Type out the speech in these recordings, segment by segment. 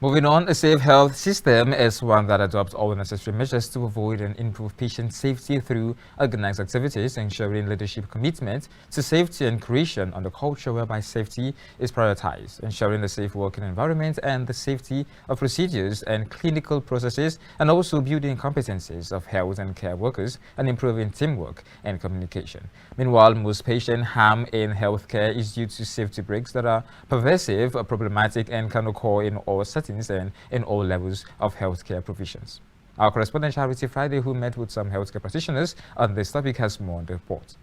Moving on, a safe health system is one that adopts all necessary measures to avoid and improve patient safety through organized activities, ensuring leadership commitment to safety and creation on the culture whereby safety is prioritized, ensuring a safe working environment and the safety of procedures and clinical processes, and also building competencies of health and care workers and improving teamwork and communication. Meanwhile, most patient harm in healthcare is due to safety breaks that are pervasive, problematic, and can occur in all settings and in all levels of healthcare provisions. Our correspondent Charity Friday, who met with some healthcare practitioners on this topic, has more on the report.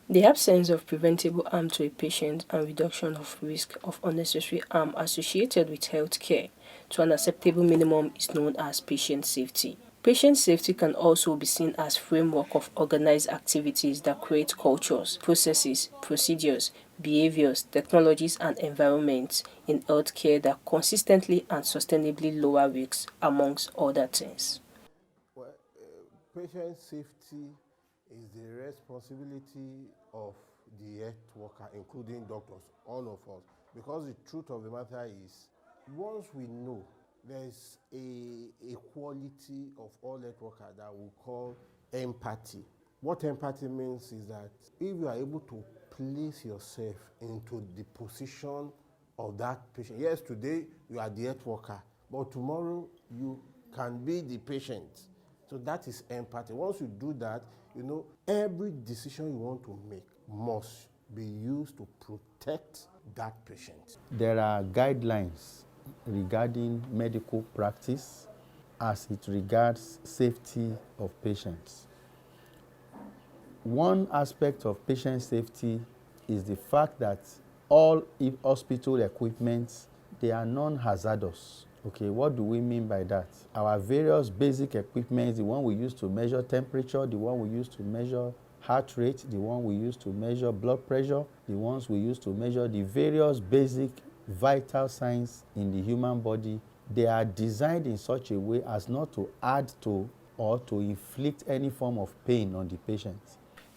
The absence of preventable harm to a patient and reduction of risk of unnecessary harm associated with healthcare to an acceptable minimum is known as patient safety. Patient safety can also be seen as framework of organized activities that create cultures, processes, procedures, behaviors, technologies, and environments in healthcare that consistently and sustainably lower risks, amongst other things. Well, patient safety is the responsibility of the health worker, including doctors, all of us. Because the truth of the matter is, once we know there's a quality of all health workers that we call empathy. What empathy means is that if you are able to place yourself into the position of that patient, yes, today you are the health worker, but tomorrow you can be the patient. So that is empathy. Once you do that, every decision you want to make must be used to protect that patient. There are guidelines regarding medical practice as it regards safety of patients. One aspect of patient safety is the fact that all hospital equipment, they are non-hazardous. Okay, what do we mean by that? Our various basic equipment, the one we use to measure temperature, the one we use to measure heart rate, the one we use to measure blood pressure, the ones we use to measure the various basic vital signs in the human body, they are designed in such a way as not to add to or to inflict any form of pain on the patient.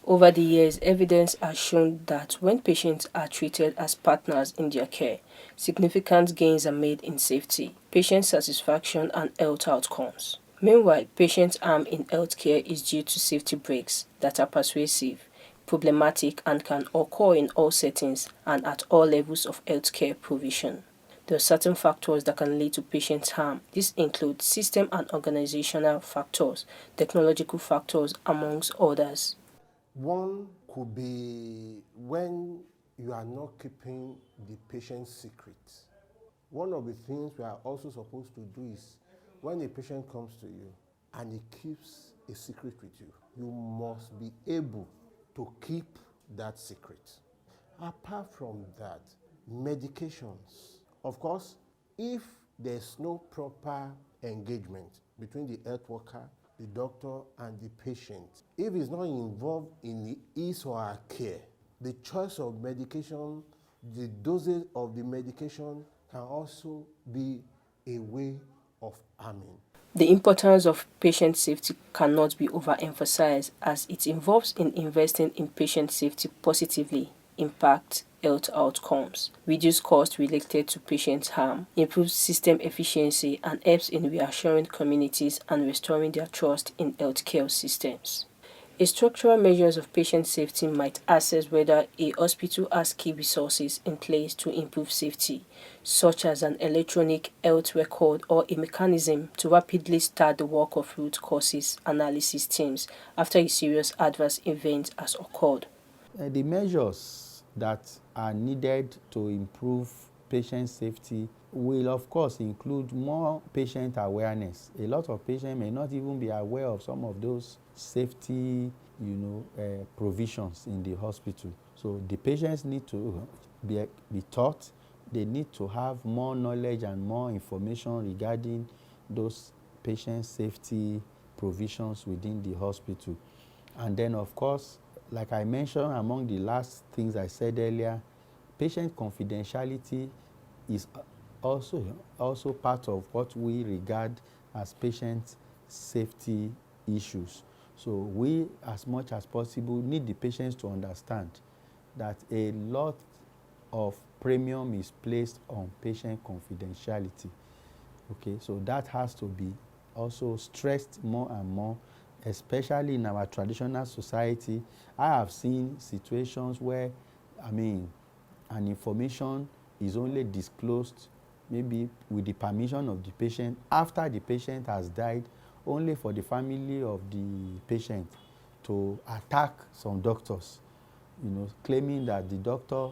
Over the years, evidence has shown that when patients are treated as partners in their care, significant gains are made in safety, patient satisfaction, and health outcomes. Meanwhile, patient harm in healthcare is due to safety breaks that are pervasive, problematic, and can occur in all settings and at all levels of healthcare provision. There are certain factors that can lead to patient harm. This includes system and organizational factors, technological factors, amongst others. One could be when you are not keeping the patient's secret. One of the things we are also supposed to do is when a patient comes to you and he keeps a secret with you, you must be able to keep that secret. Apart from that, medications. Of course, if there's no proper engagement between the health worker, the doctor, and the patient, if he's not involved in his or her care, the choice of medication, the dosage of the medication can also be a way of harming. The importance of patient safety cannot be overemphasized as it involves in investing in patient safety positively impact health outcomes, reduce costs related to patient harm, improves system efficiency, and helps in reassuring communities and restoring their trust in healthcare systems. A structural measures of patient safety might assess whether a hospital has key resources in place to improve safety, such as an electronic health record or a mechanism to rapidly start the work of root causes analysis teams after a serious adverse event has occurred. The measures that are needed to improve patient safety will of course include more patient awareness. A lot of patients may not even be aware of some of those safety provisions in the hospital. So the patients need to be taught. They need to have more knowledge and more information regarding those patient safety provisions within the hospital. And then of course, like I mentioned, among the last things I said earlier, patient confidentiality is also part of what we regard as patient safety issues. So we, as much as possible, need the patients to understand that a lot of premium is placed on patient confidentiality. Okay, so that has to be also stressed more and more, especially in our traditional society. I have seen situations where, I mean, an information is only disclosed maybe with the permission of the patient after the patient has died, only for the family of the patient to attack some doctors, you know, claiming that the doctor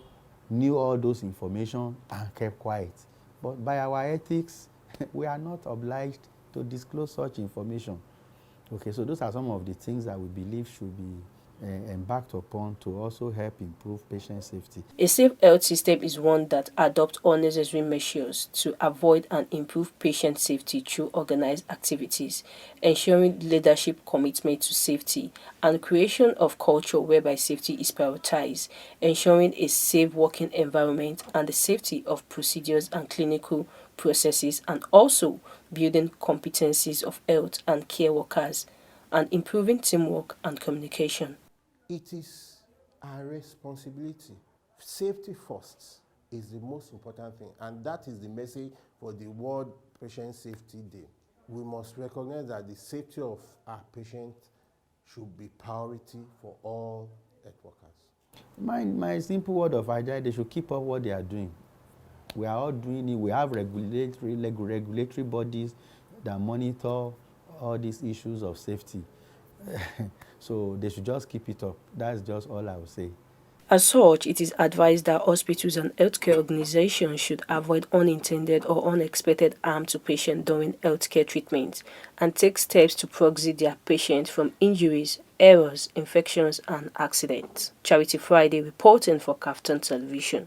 knew all those information and kept quiet. But by our ethics, we are not obliged to disclose such information. Okay, so those are some of the things that we believe should be embarked upon to also help improve patient safety. A safe health system is one that adopts all necessary measures to avoid and improve patient safety through organized activities, ensuring leadership commitment to safety, and creation of culture whereby safety is prioritized, ensuring a safe working environment and the safety of procedures and clinical processes, and also building competencies of health and care workers, and improving teamwork and communication. It is our responsibility. Safety first is the most important thing, and that is the message for the World Patient Safety Day. We must recognize that the safety of our patients should be priority for all health workers. My simple word of advice, they should keep up what they are doing. We are all doing it. We have regulatory bodies that monitor all these issues of safety. So they should just keep it up. That's just all I will say. As such, it is advised that hospitals and healthcare organizations should avoid unintended or unexpected harm to patients during healthcare treatment and take steps to protect their patients from injuries, errors, infections, and accidents. Charity Friday reporting for Kaftan Television.